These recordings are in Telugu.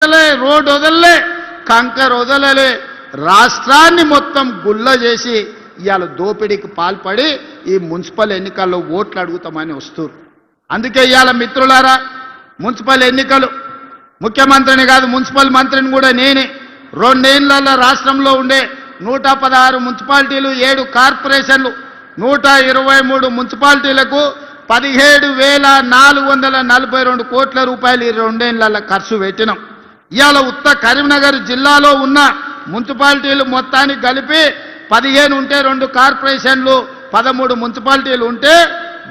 రోడ్ వదలలే, కంకర్ వదలలే, రాష్ట్రాన్ని మొత్తం గుల్ల చేసి ఇవాళ దోపిడీకి పాల్పడి ఈ మున్సిపల్ ఎన్నికల్లో ఓట్లు అడుగుతామని వస్తారు. అందుకే ఇవాళ మిత్రులారా, మున్సిపల్ ఎన్నికలు ముఖ్యమంత్రిని కాదు మున్సిపల్ మంత్రిని కూడా నేనే. 2 ఏళ్లలో రాష్ట్రంలో ఉండే 116 మున్సిపాలిటీలు, 7 కార్పొరేషన్లు, 123 మున్సిపాలిటీలకు 17,442 కోట్ల రూపాయలు ఈ 2 ఏళ్లలో ఖర్చు పెట్టినాం. ఇవాళ ఉత్త కరీంనగర్ జిల్లాలో ఉన్న మున్సిపాలిటీలు మొత్తానికి కలిపి 15 ఉంటే, 2 కార్పొరేషన్లు 13 మున్సిపాలిటీలు ఉంటే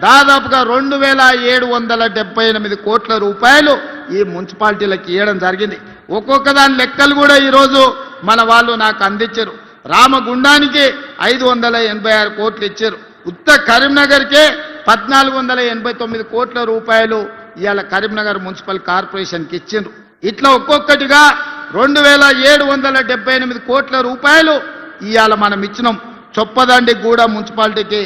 దాదాపుగా 2,778 కోట్ల రూపాయలు ఈ మున్సిపాలిటీలకు ఇవ్వడం జరిగింది. ఒక్కొక్క దాని లెక్కలు కూడా ఈరోజు మన వాళ్ళు నాకు అందించారు. రామగుండానికి 586 కోట్లు ఇచ్చారు. ఉత్త కరీంనగర్కే 1489 కోట్ల రూపాయలు ఇవాళ కరీంనగర్ మున్సిపల్ కార్పొరేషన్కి ఇచ్చిండ్రు. ఇట్లా ఒక్కొక్కటిగా 2,778 కోట్ల రూపాయలు ఇవాళ మనం ఇచ్చినాం. చొప్పదండి గూడ మున్సిపాలిటీకి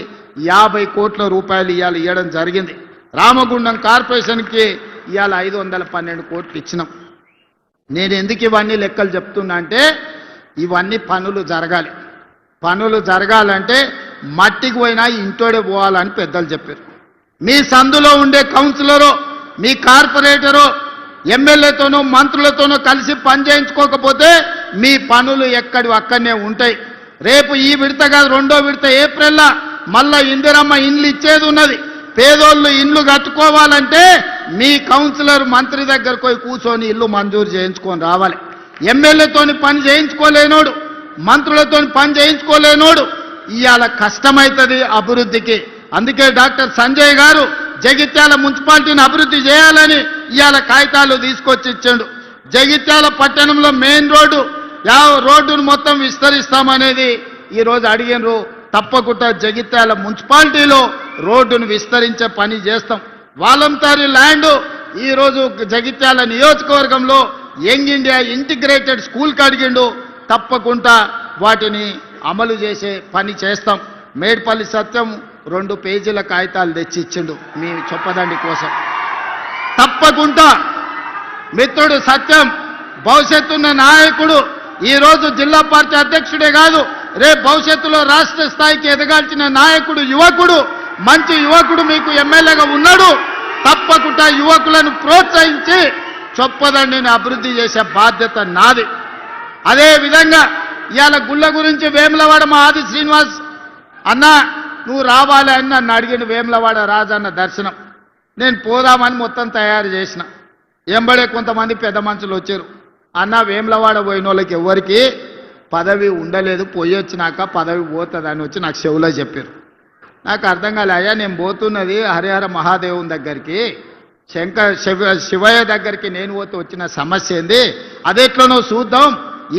50 కోట్ల రూపాయలు ఇవాళ ఇవ్వడం జరిగింది. రామగుండం కార్పొరేషన్కి ఇవాళ 512 కోట్లు ఇచ్చినాం. నేను ఎందుకు ఇవన్నీ లెక్కలు చెప్తున్నా అంటే ఇవన్నీ పనులు జరగాలి. పనులు జరగాలంటే మట్టికి పోయినా ఇంటోడే పోవాలని పెద్దలు చెప్పారు. మీ సందులో ఉండే కౌన్సిలరు, మీ కార్పొరేటరు ఎమ్మెల్యేతోనో మంత్రులతోనో కలిసి పని చేయించుకోకపోతే మీ పనులు అక్కడనే ఉంటాయి. రేపు ఈ విడత కాదు, 2వ విడత ఏప్రిల్లో మళ్ళా ఇందిరమ్మ ఇండ్లు ఇచ్చేది ఉన్నది. పేదోళ్ళు ఇండ్లు కట్టుకోవాలంటే మీ కౌన్సిలర్ మంత్రి దగ్గరకు పోయి కూర్చొని ఇల్లు మంజూరు చేయించుకొని రావాలి. ఎమ్మెల్యేతోని పని చేయించుకోలేనోడు, మంత్రులతోని పని చేయించుకోలేనోడు ఇవాళ కష్టమవుతుంది అభివృద్ధికి. అందుకే డాక్టర్ సంజయ్ గారు జగిత్యాల మున్సిపాలిటీని అభివృద్ధి చేయాలని ఇవాళ కాగితాలు తీసుకొచ్చి ఇచ్చాడు. జగిత్యాల పట్టణంలో మెయిన్ రోడ్డును మొత్తం విస్తరిస్తామనేది ఈరోజు అడిగినరు. తప్పకుండా జగిత్యాల మున్సిపాలిటీలో రోడ్డును విస్తరించే పని చేస్తాం. వాలంటరీ ల్యాండ్ ఈరోజు జగిత్యాల నియోజకవర్గంలో యంగ్ ఇండియా ఇంటిగ్రేటెడ్ స్కూల్కి అడిగిండు. తప్పకుండా వాటిని అమలు చేసే పని చేస్తాం. మేడ్పల్లి సత్యం 2 పేజీల కాగితాలు తెచ్చి ఇచ్చిండు మీ చొప్పదండి కోసం. తప్పకుండా మిత్రుడు సత్యం భవిష్యత్తున్న నాయకుడు, ఈరోజు జిల్లా పార్టీ అధ్యక్షుడే కాదు, రేపు భవిష్యత్తులో రాష్ట్ర స్థాయికి ఎదగాల్సిన నాయకుడు, యువకుడు, మంచి యువకుడు మీకు ఎమ్మెల్యేగా ఉన్నాడు. తప్పకుండా యువకులను ప్రోత్సహించి చొప్పదండిని అభివృద్ధి చేసే బాధ్యత నాది. అదేవిధంగా ఇవాళ గుళ్ళ గురించి వేములవాడ మా ఆది శ్రీనివాస్ అన్న నువ్వు రావాలి అని నన్ను అడిగిన. వేములవాడ రాజన్న దర్శనం నేను పోదామని మొత్తం తయారు చేసిన. ఎంబడే కొంతమంది పెద్ద మనుషులు వచ్చారు. అన్న వేములవాడ పోయిన వాళ్ళకి ఎవరికి పదవి ఉండలేదు, పోయి వచ్చినాక పదవి పోతుందని వచ్చి నాకు చెవులో చెప్పారు. నాకు అర్థం కాలే. అయ్యా నేను పోతున్నది హరిహర మహాదేవుని దగ్గరికి, శివయ్య దగ్గరికి నేను పోతే వచ్చిన సమస్య ఏంది, అదెట్లనో చూద్దాం.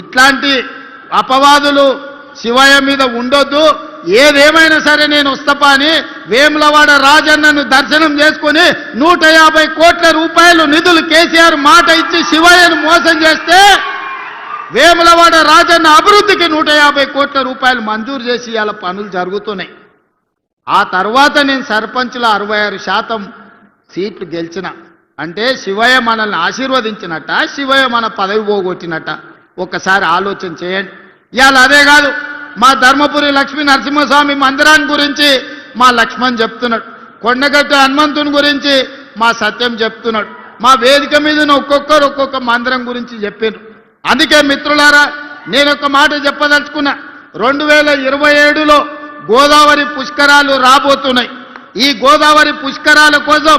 ఇట్లాంటి అపవాదులు శివయ్య మీద ఉండొద్దు, ఏదేమైనా సరే నేను వస్తపా అని వేములవాడ రాజన్నను దర్శనం చేసుకుని 150 కోట్ల రూపాయలు నిధులు కేసీఆర్ మాట ఇచ్చి శివయ్యను మోసం చేస్తే వేములవాడ రాజన్న అభివృద్ధికి 150 కోట్ల రూపాయలు మంజూరు చేసి ఇవాళ పనులు జరుగుతున్నాయి. ఆ తర్వాత నేను సర్పంచ్లో 66% సీట్లు గెలిచిన. అంటే శివయ్య మనల్ని ఆశీర్వదించినట్ట, శివయ్య మన పదవి పోగొట్టినట్ట? ఒక్కసారి ఆలోచన చేయండి. ఇవాళ అదే కాదు, మా ధర్మపురి లక్ష్మీ నరసింహస్వామి మందిరాన్ని గురించి మా లక్ష్మణ్ చెప్తున్నాడు, కొండగట్టు హనుమంతుని గురించి మా సత్యం చెప్తున్నాడు, మా వేదిక మీద ఒక్కొక్కరు ఒక్కొక్క మందిరం గురించి చెప్పారు. అందుకే మిత్రులారా నేను ఒక మాట చెప్పదలుచుకున్నా. 2027లో గోదావరి పుష్కరాలు రాబోతున్నాయి. ఈ గోదావరి పుష్కరాల కోసం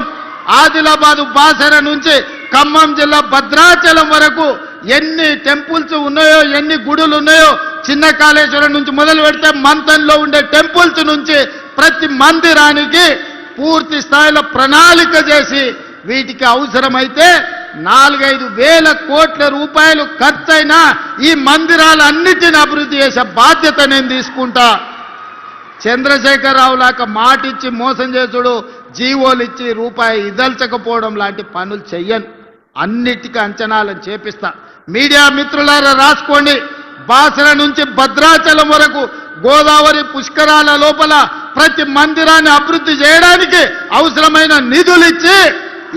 ఆదిలాబాదు బాసర నుంచి ఖమ్మం జిల్లా భద్రాచలం వరకు ఎన్ని టెంపుల్స్ ఉన్నాయో, ఎన్ని గుడులు ఉన్నాయో, చిన్న కాళేశ్వరం నుంచి మొదలు పెడితే మంతంలో ఉండే టెంపుల్స్ నుంచి ప్రతి మందిరానికి పూర్తి స్థాయిలో ప్రణాళిక చేసి వీటికి అవసరమైతే 4-5 వేల కోట్ల రూపాయలు ఖర్చైనా ఈ మందిరాలన్నిటిని అభివృద్ధి చేసే బాధ్యత నేను తీసుకుంటా. చంద్రశేఖరరావు లాగా మాటిచ్చి మోసం చేసుడు, జీవోలు ఇచ్చి రూపాయి ఇదల్చకపోవడం లాంటి పనులు చెయ్యను. అన్నిటికీ అంచనాలను చేపిస్తా. మీడియా మిత్రులారా రాసుకోండి. బాసర నుంచి భద్రాచలం వరకు గోదావరి పుష్కరాల లోపల ప్రతి మందిరాన్ని అభివృద్ధి చేయడానికి అవసరమైన నిధులు ఇచ్చి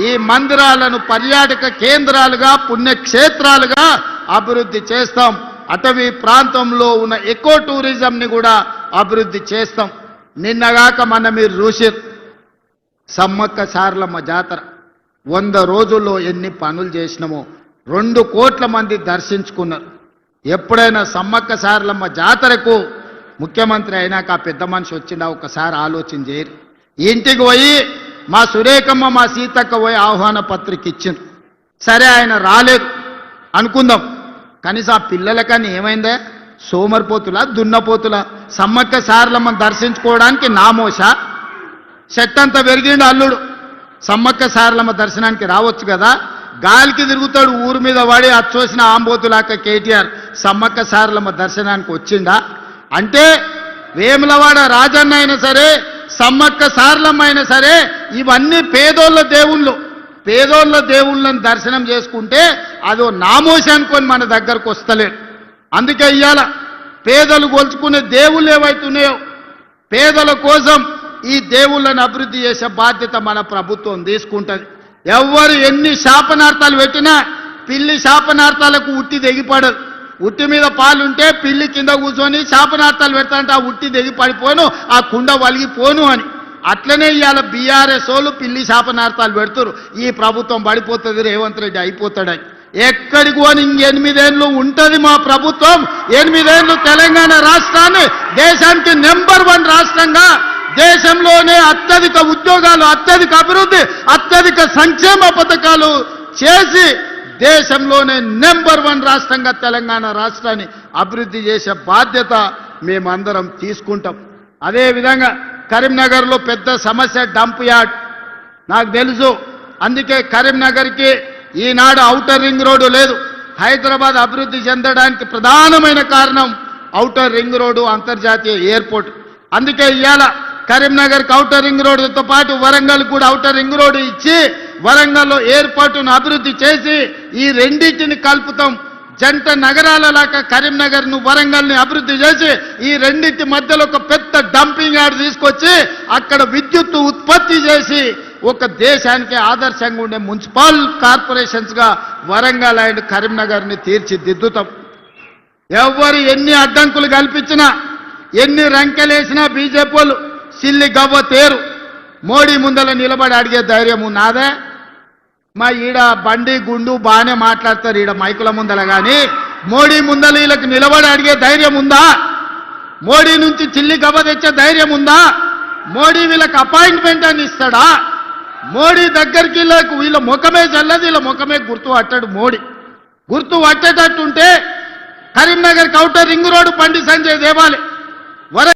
ఈ మందిరాలను పర్యాటక కేంద్రాలుగా పుణ్యక్షేత్రాలుగా అభివృద్ధి చేస్తాం. అటవీ ప్రాంతంలో ఉన్న ఎకో టూరిజంని కూడా అభివృద్ధి చేస్తాం. నిన్నగాక మన మీరు చూసారు సమ్మక్క సారలమ్మ జాతర 100 రోజుల్లో ఎన్ని పనులు చేసినామో 2 కోట్ల మంది దర్శించుకున్నారు. ఎప్పుడైనా సమ్మక్క సారలమ్మ జాతరకు ముఖ్యమంత్రి అయినాక ఆ పెద్ద మనిషి వచ్చిందా ఒకసారి ఆలోచన చేయరు. ఇంటికి పోయి మా సురేఖమ్మ మా సీతక్క పోయి ఆహ్వాన పత్రిక ఇచ్చింది. సరే ఆయన రాలేదు అనుకుందాం, కనీసం ఆ పిల్లలకని ఏమైందా? సోమరిపోతులా దున్నపోతులా? సమ్మక్క సారలమ్మని దర్శించుకోవడానికి నామోష చెట్టంతా పెరిగిండు అల్లుడు. సమ్మక్క సారలమ్మ దర్శనానికి రావచ్చు కదా, గాలికి తిరుగుతాడు ఊరు మీద వాడి అచ్చోసిన ఆంబోతులాక కేటీఆర్ సమ్మక్క సారలమ్మ దర్శనానికి వచ్చిండా? అంటే వేములవాడ రాజన్న అయినా సరే సమ్మక్క సారలమ్మ అయినా సరే ఇవన్నీ పేదోళ్ళ దేవుళ్ళు. పేదోళ్ళ దేవుళ్ళని దర్శనం చేసుకుంటే అదో నామోషి అనుకొని మన దగ్గరకు వస్తలేదు. అందుకే ఇవాళ పేదలు గొలుచుకునే దేవుళ్ళు ఏవైతున్నాయో పేదల కోసం ఈ దేవుళ్ళని అభివృద్ధి చేసే బాధ్యత మన ప్రభుత్వం తీసుకుంటుంది. ఎవరు ఎన్ని శాపనార్థాలు పెట్టినా పిల్లి శాపనార్థాలకు ఉట్టి తెగిపడదు. ఉట్టి మీద పాలుంటే పిల్లి కింద కూర్చొని శాపనార్థాలు పెడతాంటే ఆ ఉట్టి తెగిపడిపోను, ఆ కుండ వలిగిపోను అని. అట్లనే ఇవాళ బీఆర్ఎస్ వాళ్ళు పిల్లి శాపనార్థాలు పెడుతురు. ఈ ప్రభుత్వం పడిపోతుంది, రేవంత్ రెడ్డి అయిపోతాడని. ఎక్కడికి అని 8 ఏళ్ళు ఉంటుంది మా ప్రభుత్వం. 8 ఏళ్ళు తెలంగాణ రాష్ట్రాన్ని దేశానికి నెంబర్ 1 రాష్ట్రంగా, దేశంలోనే అత్యధిక ఉద్యోగాలు, అత్యధిక అభివృద్ధి, అత్యధిక సంక్షేమ పథకాలు చేసి దేశంలోనే నెంబర్ 1 రాష్ట్రంగా తెలంగాణ రాష్ట్రాన్ని అభివృద్ధి చేసే బాధ్యత మేమందరం తీసుకుంటాం. అదేవిధంగా కరీంనగర్లో పెద్ద సమస్య డంప్ యార్డ్ నాకు తెలుసు. అందుకే కరీంనగర్కి ఈనాడు ఔటర్ రింగ్ రోడ్డు లేదు. హైదరాబాద్ అభివృద్ధి చెందడానికి ప్రధానమైన కారణం ఔటర్ రింగ్ రోడ్డు, అంతర్జాతీయ ఎయిర్పోర్ట్. అందుకే ఇవాళ కరీంనగర్కి ఔటర్ రింగ్ రోడ్డుతో పాటు వరంగల్ కూడా ఔటర్ రింగ్ రోడ్డు ఇచ్చి వరంగల్లో ఎయిర్పోర్టును అభివృద్ధి చేసి ఈ రెండింటిని కలుపుతాం. జంట నగరాలలాగా కరీంనగర్ను వరంగల్ని అభివృద్ధి చేసి ఈ రెండింటి మధ్యలో ఒక పెద్ద డంపింగ్ యార్డ్ తీసుకొచ్చి అక్కడ విద్యుత్ ఉత్పత్తి చేసి ఒక దేశానికి ఆదర్శంగా ఉండే మున్సిపల్ కార్పొరేషన్స్గా వరంగల్ అండ్ కరీంనగర్ని తీర్చిదిద్దుతాం. ఎవరు ఎన్ని అడ్డంకులు కల్పించినా ఎన్ని రంకెలేసినా బీజేపీ వాళ్ళు సిల్లి గవ్వ తేరు. మోడీ ముందల నిలబడి అడిగే ధైర్యం నాదే? మా ఈడ బండి గుండు బాగానే మాట్లాడతారు ఈడ మైకుల ముందల, కానీ మోడీ ముందల వీళ్ళకి నిలబడి అడిగే ధైర్యం ఉందా? మోడీ నుంచి చిల్లి గవ్వ తెచ్చే ధైర్యం ఉందా? మోడీ వీళ్ళకి అపాయింట్మెంట్ అని ఇస్తాడా? మోడీ దగ్గరికి వీళ్ళ ముఖమే చల్లదు, వీళ్ళ ముఖమే గుర్తు పట్టాడు మోడీ. గుర్తు పట్టేటట్టుంటే Karimnagar outer ring road Bandi Sanjay దేవాలి.